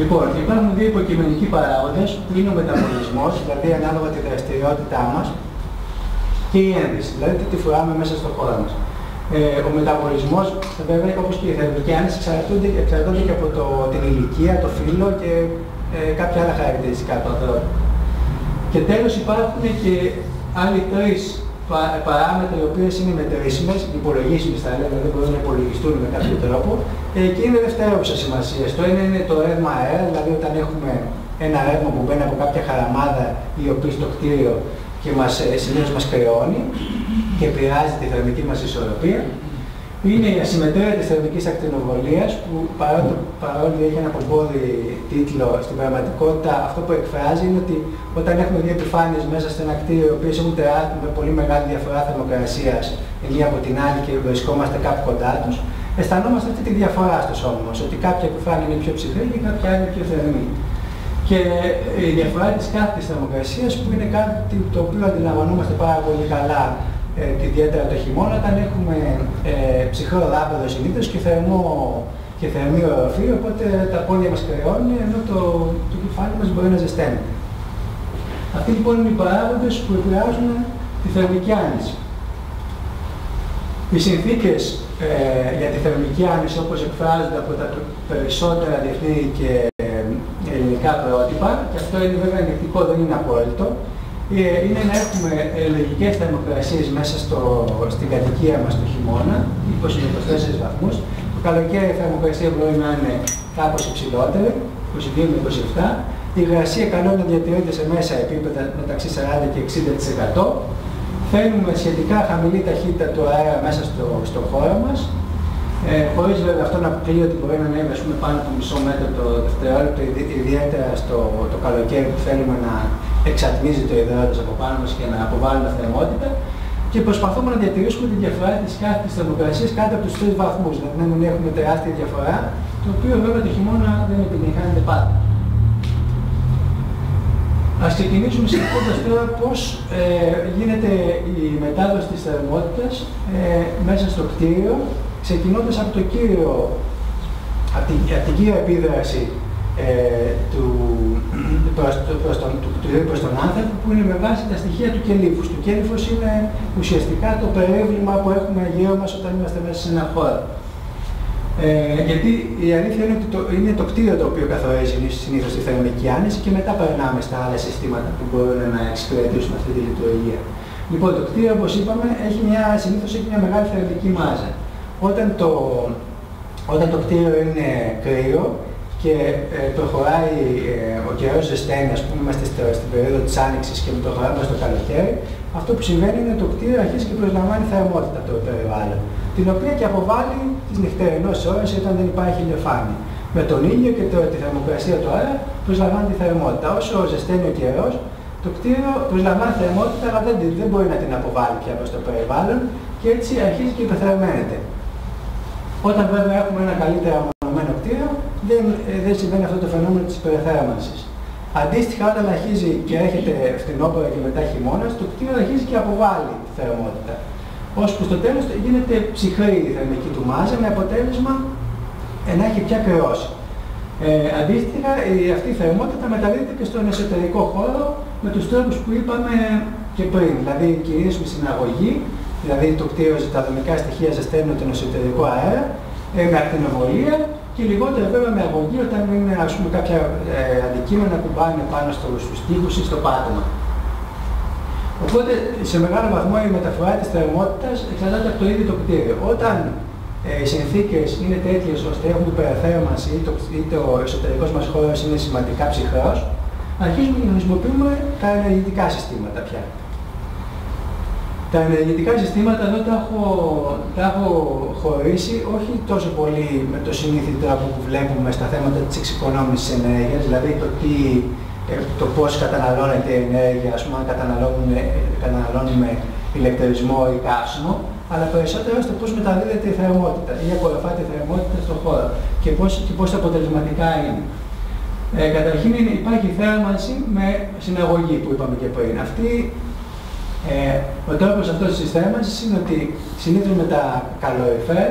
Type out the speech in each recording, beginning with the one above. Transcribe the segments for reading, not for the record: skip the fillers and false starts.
Λοιπόν, υπάρχουν δύο υποκειμενικοί παράγοντες που είναι ο μεταβολισμός, δηλαδή ανάλογα τη δραστηριότητά μας, και η ένδυση, δηλαδή τι φοράμε μέσα στον χώρο μας. Ο μεταβολισμός, βέβαια, όπως και η θερμική άνεση, εξαρτώνται και από την ηλικία, το φύλο και κάποια άλλα χαρακτηριστικά του ανθρώπου. Και τέλος υπάρχουν και άλλοι τρεις παράμετροι, οι οποίες είναι μετρήσιμες, υπολογίσιμες θα έλεγα, δηλαδή μπορούν να υπολογιστούν με κάποιο τρόπο, και είναι δευτερεύουσα σημασία. Το ένα είναι το ρεύμα αέρα, δηλαδή όταν έχουμε ένα ρεύμα που μπαίνει από κάποια χαραμάδα ή οποίο στο κτίριο και συνήθως μας κρεώνει και επηρεάζει τη θερμική μας ισορροπία. Είναι η ασυμμετρία της θερμικής ακτινοβολίας, που παρόλο έχει ένα πομπόδι τίτλο, στην πραγματικότητα αυτό που εκφράζει είναι ότι όταν έχουμε δύο επιφάνειες μέσα σε ένα κτίριο, οι οποίες έχουν με πολύ μεγάλη διαφορά θερμοκρασίας η μία από την άλλη και βρισκόμαστε κάπου κοντά τους, αισθανόμαστε αυτή τη διαφορά στο σώμα μας, ότι κάποια επιφάνεια είναι πιο ψυχρή και κάποια άλλη είναι πιο θερμή. Και η διαφορά της κάθετης θερμοκρασίας, που είναι κάτι το οποίο αντιλαμβανόμαστε πάρα πολύ καλά, ιδιαίτερα το χειμώνα, όταν έχουμε ψυχρό δάπεδο συνήθως και θερμή οροφή, οπότε τα πόδια μας κρεώνουν, ενώ το κεφάλι μας μπορεί να ζεσταίνεται. Αυτοί λοιπόν είναι οι παράγοντες που επηρεάζουν τη θερμική άνεση. Οι συνθήκες για τη θερμική άνεση, όπως εκφράζονται από τα περισσότερα διεθνή και ελληνικά πρότυπα, και αυτό είναι βέβαια ενδεικτικό, δεν είναι απόλυτο, είναι να έχουμε λογικές θερμοκρασίες μέσα στην κατοικία μας το χειμώνα, 20-24 βαθμούς. Το καλοκαίρι η θερμοκρασία μπορεί να είναι κάπως υψηλότερη, 22 με 27. Η υγρασία καλό να διατηρείται σε μέσα επίπεδα μεταξύ 40 και 60%. Θέλουμε σχετικά χαμηλή ταχύτητα του αέρα μέσα στο χώρο μας, χωρίς βέβαια αυτό να αποκλείει ότι μπορεί να ανέβει πάνω από μισό μέτρο το δευτερόλεπτο, ιδιαίτερα το καλοκαίρι που θέλουμε να εξατμίζει το υδρόντας από πάνω μας και να αποβάλουμε θερμότητα, και προσπαθούμε να διατηρήσουμε τη διαφορά της κάθετης θερμοκρασίας κάτω από τους 3 βαθμούς, δηλαδή να μην έχουμε τεράστια διαφορά, το οποίο βέβαια το χειμώνα δεν επιτυγχάνεται πάντα. Ας ξεκινήσουμε συζητώντας τώρα πώς γίνεται η μετάδοση της θερμότητας μέσα στο κτίριο, ξεκινώντας από την κύρια επίδραση προς τον άνθρωπο, που είναι με βάση τα στοιχεία του κελύφους. Το κέλυφος είναι ουσιαστικά το περίβλημα που έχουμε γύρω μας όταν είμαστε μέσα σε ένα χώρο. Γιατί η αλήθεια είναι ότι είναι το κτίριο το οποίο καθορίζει συνήθως τη θερμική άνεση και μετά περνάμε στα άλλα συστήματα που μπορούν να εξυπηρετήσουν αυτή τη λειτουργία. Λοιπόν, το κτίριο, όπως είπαμε, συνήθως έχει μια μεγάλη θερμική μάζα. Όταν το κτίριο είναι κρύο και προχωράει ο καιρός ζεσταίνει, ας πούμε, είμαστε στην περίοδο της άνοιξης και προχωράμε στο καλοκαίρι, αυτό που συμβαίνει είναι ότι το κτίριο αρχίζει και προσλαμβάνει θερμότητα από το περιβάλλον, την οποία και αποβάλλει τις νυχτερινές ώρες όταν δεν υπάρχει ηλιοφάνεια. Με τον ήλιο και τη θερμοκρασία του αέρα προσλαμβάνει τη θερμότητα. Όσο ζεσταίνει ο καιρός, το κτίριο προσλαμβάνει θερμότητα, αλλά δεν μπορεί να την αποβάλει πια προς το περιβάλλον και έτσι αρχίζει και υπερθερμαίνεται. Όταν βέβαια έχουμε ένα καλύτερα μονομένο κτίριο, δεν συμβαίνει αυτό το φαινόμενο της υπερθέρμανσης. Αντίστοιχα, όταν αρχίζει και έρχεται φθινόπωρο και μετά χειμώνας, το κτίριο αρχίζει και αποβάλλει τη θερμότητα. Ώσπου στο τέλος γίνεται ψυχρή η θερμική του μάζα, με αποτέλεσμα να έχει πια κρεώσει. Αντίστοιχα, αυτή η θερμότητα μεταδίδεται και στον εσωτερικό χώρο με τους τρόπους που είπαμε και πριν, δηλαδή κυρίως με συναγωγή, δηλαδή το κτίριο, τα δομικά στοιχεία ζεσταίνουν τον εσωτερικό αέρα, με ακτινοβολία και λιγότερο βέβαια με αγωγή όταν είναι, ας πούμε, κάποια αντικείμενα που πάνε πάνω στους τοίχους ή στο πάτωμα. Οπότε σε μεγάλο βαθμό η μεταφορά της θερμότητας εξαρτάται από το ίδιο το κτίριο. Όταν οι συνθήκες είναι τέτοιες ώστε έχουμε υπερθέρμανση ή το εσωτερικός μας χώρος είναι σημαντικά ψυχρός, αρχίζουμε να χρησιμοποιούμε τα ενεργητικά συστήματα πια. Τα ενεργητικά συστήματα εδώ τα έχω χωρίσει όχι τόσο πολύ με το συνήθι τρόπο που βλέπουμε στα θέματα της εξοικονόμησης ενέργειας, δηλαδή το πώς καταναλώνεται η ενέργεια, ας πούμε, αν καταναλώνουμε ηλεκτρισμό ή καύσιμο, αλλά περισσότερο στο πώς μεταδίδεται η θερμότητα ή απορροφάται η θερμότητα στον χώρο και πώς αποτελεσματικά είναι. Καταρχήν υπάρχει θέρμανση με συναγωγή που είπαμε και πριν. Ο τρόπος αυτός της θέρμανσης είναι ότι συνήθως με τα καλοριφέρ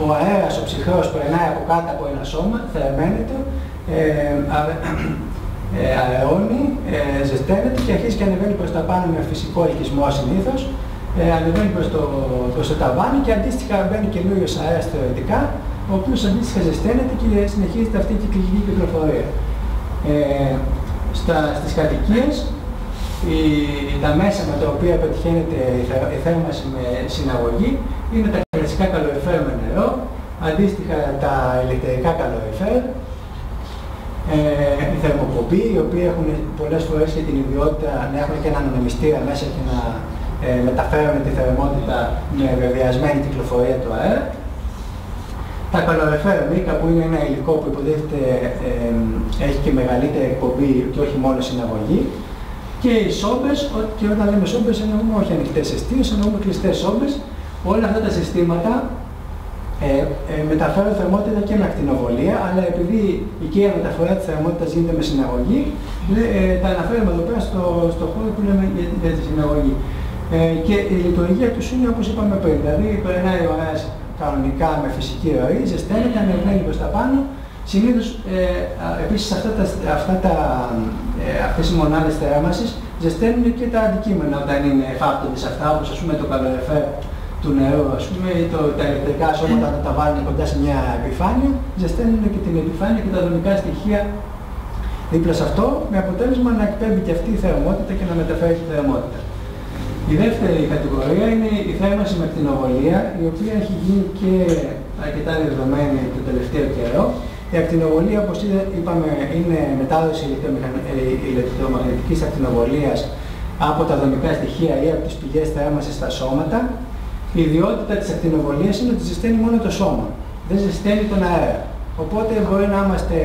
ο αέρας, ο ψυχρός, περνάει από κάτω από ένα σώμα, θερμαίνεται, αερώνει, ζεσταίνεται και αρχίζει και ανεβαίνει προς τα πάνω με φυσικό ελκυσμό συνήθως. Ανεβαίνει προς το ταβάνι και αντίστοιχα μπαίνει καινούριος αέρας θεωρητικά, ο οποίος αντίστοιχα ζεσταίνεται και συνεχίζεται αυτή η κυκλική κυκλοφορία. Στις κατοικίες, τα μέσα με τα οποία πετυχαίνεται η θέρμανση με συναγωγή είναι τα κλασικά καλοριφέρ με νερό, αντίστοιχα τα ηλεκτρικά καλοριφέρ, οι θερμοπομποί, οι οποίοι έχουν πολλές φορές και την ιδιότητα να έχουν και έναν ανεμιστήρα μέσα και να μεταφέρουν τη θερμότητα με βεβαιασμένη κυκλοφορία του αέρα. Τα καλοριφέρ μίκα, που είναι ένα υλικό που υποτίθεται έχει και μεγαλύτερη εκπομπή και όχι μόνο συναγωγή. Και οι σόμπες, και όταν λέμε σόμπες εννοούμε όχι ανοιχτές εστίες, εννοούμε κλειστές σόμπες. Όλα αυτά τα συστήματα μεταφέρουν θερμότητα και με ακτινοβολία, αλλά επειδή η κύρια μεταφορά της θερμότητας γίνεται με συναγωγή, τα αναφέρουμε εδώ πέρα στο χώρο που λέμε για τη συναγωγή. Και η λειτουργία τους είναι όπως είπαμε πριν, δηλαδή περνάει ο αέρας κανονικά με φυσική ροή, ζεσταίνεται, ανεβαίνει προς τα πάνω. Συνήθως, επίσης, αυτές οι μονάδες θέρμανσης ζεσταίνουν και τα αντικείμενα όταν είναι εφάπτοντες αυτά, όπως ας πούμε το καλοριφέρ του νερού, ας πούμε, ή τα ηλεκτρικά σώματα όταν τα βάλουν κοντά σε μια επιφάνεια, ζεσταίνουν και την επιφάνεια και τα δομικά στοιχεία δίπλα σε αυτό, με αποτέλεσμα να εκπέμπει και αυτή η θερμότητα και να μεταφέρει τη θερμότητα. Η δεύτερη κατηγορία είναι η θέρμανση με ακτινοβολία, η οποία έχει γίνει και αρκετά δεδομένη τον τελευταίο καιρό. Η ακτινοβολία, όπως είπαμε, είναι μετάδοση ηλεκτρομαγνητικής ακτινοβολίας από τα δομικά στοιχεία ή από τις πηγές θέρμανσης στα σώματα. Η ιδιότητα της ακτινοβολίας είναι ότι ζεσταίνει μόνο το σώμα, δεν ζεσταίνει τον αέρα. Οπότε μπορεί να είμαστε,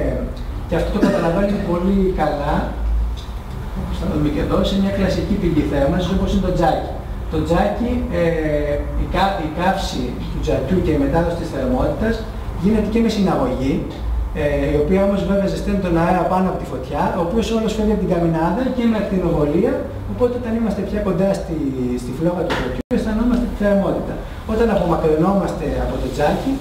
και αυτό το καταλαβαίνει πολύ καλά, όπως θα δούμε και εδώ, σε μια κλασική πηγή θέρμανσης όπως είναι το τζάκι. Το τζάκι, η καύση του τζακιού και η μετάδοση της θερμότητας γίνεται και με συναγωγή, η οποία όμως βέβαια ζεσταίνει τον αέρα πάνω από τη φωτιά, ο οποίος όλος φεύγει από την καμινάδα και με ακτινοβολία, οπότε όταν είμαστε πια κοντά στη φλόγα του τζακιού αισθανόμαστε τη θερμότητα. Όταν απομακρυνόμαστε από το τζάκι,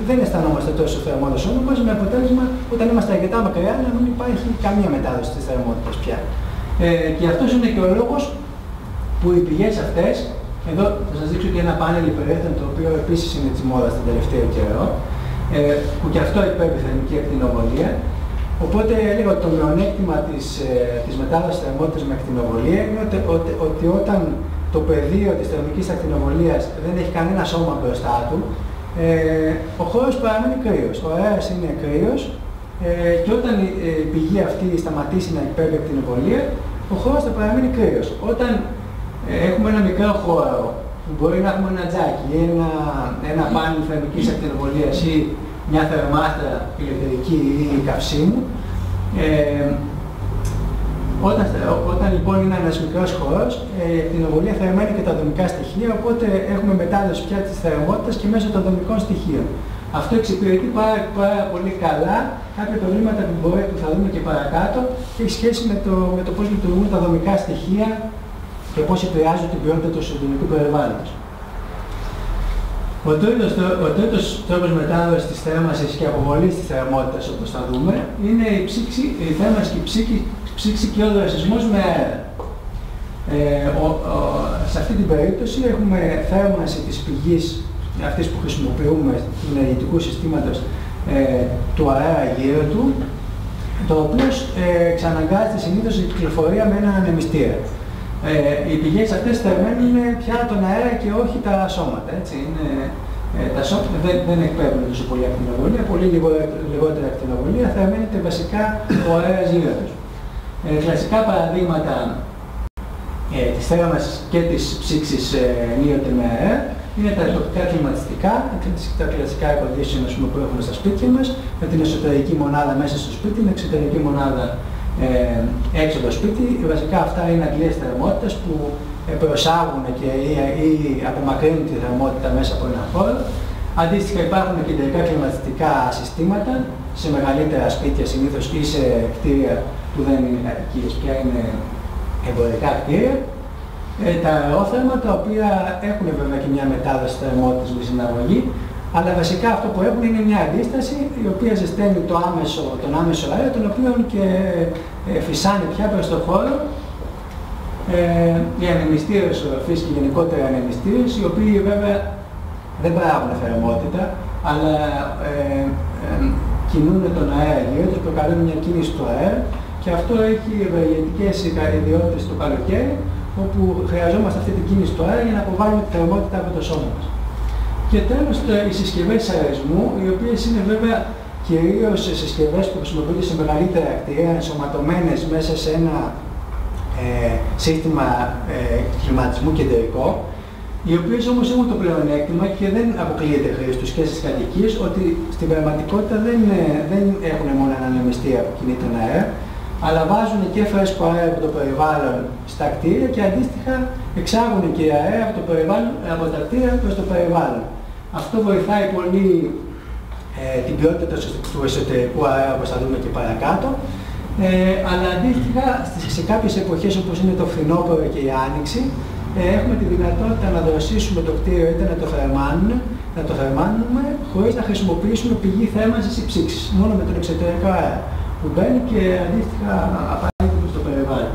δεν αισθανόμαστε τόσο θερμό το σώμα μας, με αποτέλεσμα όταν είμαστε αρκετά μακριά να μην υπάρχει καμία μετάδοση της θερμότητας πια. Και αυτός είναι και ο λόγος που οι πηγές αυτές, εδώ θα σας δείξω και ένα πάνελ υπερέθεν, το οποίο επίσης είναι της μόδας τον τελευταίο καιρό, που και αυτό εκπέμπει θερμική ακτινοβολία. Οπότε έλεγα ότι το μειονέκτημα της μετάδοσης θερμότητας με ακτινοβολία είναι ότι όταν το πεδίο της θερμικής ακτινοβολίας δεν έχει κανένα σώμα μπροστά του, ο χώρος παραμένει κρύος, ο αέρας είναι κρύος και όταν η πηγή αυτή σταματήσει να εκπέμπει ακτινοβολία, ο χώρος θα παραμείνει κρύος. Όταν έχουμε ένα μικρό χώρο, που μπορεί να έχουμε ένα τζάκι ή ένα πάνελ θερμικής ακτινοβολίας ή μια θερμάστρα ηλεκτρική ή καυσίμου, όταν λοιπόν είναι ένας μικρός χώρος, η ακτινοβολία θερμαίνει και τα δομικά στοιχεία, οπότε έχουμε μετάδοση πια της θερμότητας και μέσω των δομικών στοιχείων. Αυτό εξυπηρετεί πάρα πολύ καλά κάποια προβλήματα που θα δούμε και παρακάτω και έχει σχέση με το πώς λειτουργούν τα δομικά στοιχεία και πώς επηρεάζουν την ποιότητα του εσωτερικού περιβάλλοντος. Ο τρίτος τρόπος μετάδοσης της θέρμανσης και αποβολής της θερμότητας, όπως θα δούμε, είναι η θέρμανση και η ψήξη και ο δρασισμός με αέρα. Σε αυτή την περίπτωση έχουμε θέρμανση της πηγής, αυτής που χρησιμοποιούμε του ενεργητικού συστήματος, του αέρα γύρω του, το οποίο εξαναγκάζεται συνήθως η κυκλοφορία με ένα ανεμιστήρα. Οι πηγές αυτές θερμαίνουν πια τον αέρα και όχι τα σώματα. Έτσι. Τα σώματα δεν εκπέμπουν τόσο πολύ ακτινοβολία, πολύ λιγότερη ακτινοβολία, θερμαίνεται βασικά ο αέρας γύρω τους. Κλασικά παραδείγματα της θέρμανσης και της ψήξης ενίοτε με αέρα είναι τα τοπικά κλιματιστικά, τα κλασικά air conditioning που έχουμε στα σπίτια μας, με την εσωτερική μονάδα μέσα στο σπίτι, την εξωτερική μονάδα έξω από το σπίτι. Βασικά αυτά είναι αντλίες θερμότητας που προσάγουν ή απομακρύνουν τη θερμότητα μέσα από ένα χώρο. Αντίστοιχα υπάρχουν κεντρικά κλιματιστικά συστήματα σε μεγαλύτερα σπίτια συνήθως ή σε κτίρια που δεν είναι κατοικίες, πια είναι εμπορικά κτίρια. Τα αερόθερμα, τα οποία έχουν βέβαια και μια μετάδοση θερμότητας με συναγωγή, αλλά βασικά αυτό που έχουν είναι μια αντίσταση η οποία ζεσταίνει τον άμεσο αέρα, τον οποίο και φυσάνει πια προς τον χώρο οι ανεμιστήρες οροφής και γενικότερα οι ανεμιστήρες, οι οποίοι βέβαια δεν παράγουν θερμότητα, αλλά κινούν τον αέρα γύρω τους, προκαλούν μια κίνηση του αέρα, και αυτό έχει ευεργετικές ιδιότητες το καλοκαίρι, όπου χρειαζόμαστε αυτή την κίνηση του αέρα για να αποβάλουμε τη θερμότητα από το σώμα μας. Και τέλος, οι συσκευές αερισμού, οι οποίες είναι βέβαια κυρίως συσκευές που χρησιμοποιούνται σε μεγαλύτερα κτίρια, ενσωματωμένες μέσα σε ένα σύστημα κλιματισμού κεντρικό, οι οποίες όμως έχουν το πλεονέκτημα και δεν αποκλείεται χρήση τους και στις κατοικίες, ότι στην πραγματικότητα δεν έχουν μόνο έναν ανεμιστήρα που κινεί τον αέρα, αλλά βάζουν και φρέσκο αέρα από το περιβάλλον στα κτίρια και αντίστοιχα εξάγουν και αέρα από, από τα κτίρια προς το περιβάλλον. Αυτό βοηθάει πολύ την ποιότητα του εσωτερικού αέρα, όπως θα δούμε και παρακάτω, αλλά αντίστοιχα σε κάποιες εποχές, όπως είναι το φθινόπωρο και η άνοιξη, έχουμε τη δυνατότητα να δροσίσουμε το κτίριο είτε να το θερμάνουμε χωρίς να χρησιμοποιήσουμε πηγή θέρμανσης ή ψήξης, μόνο με τον εξωτερικό αέρα που μπαίνει και αντίστοιχα απαραίτητο στο περιβάλλον.